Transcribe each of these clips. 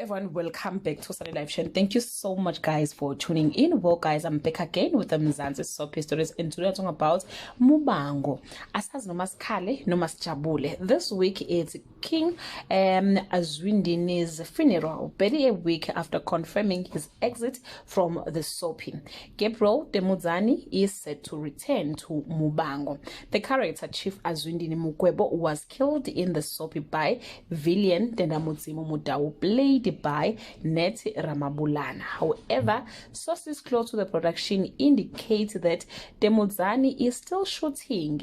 everyone, welcome back to Sunday Live Show. Thank you so much guys for tuning in. Well guys, I'm back again with the Mzansi soap stories, and today I'm talking about Muvhango. Asazi noma sikhale noma sijabule. This week is King Azwindini's funeral, barely a week after confirming his exit from the soapy. Gabriel Temudzani is set to return to Muvhango. The character Chief Azwindini was killed in the soapy by villain Tendamudzimo Mudawu, played by Neti Ramabulana. However, sources close to the production indicate that Temudzani is still shooting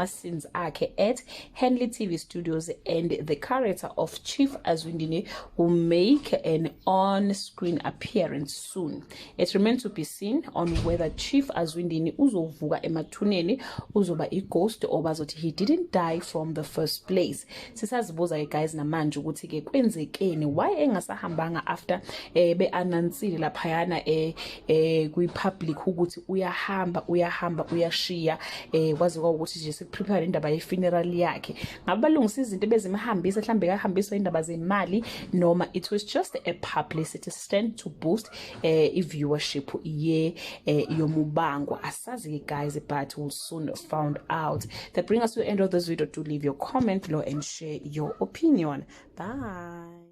scenes at Henley TV Studios, and the character of Chief Azwindini will make an on-screen appearance soon. It remains to be seen on whether Chief Azwindini uzovuka emathuneni uzoba ghost or bazothi he didn't die from the first place. Sisazibuza guys namanje ukuthi ke kwenzekeni, why engasahambanga after be announceile laphayana kwi public ukuthi uyahamba uyashiya kwazi ukuthi nje sekuprepare indaba ye funeral yakhe. Ngabalungisa izinto bezimhambisa mhlambe kahambiswa indaba zemali noma it was just a publicity stunt to boost viewership ye yoMuvhango. Asazi guys, but we'll soon find out. That brings us to the end of this video. To leave your comment below and share your opinion. Bye.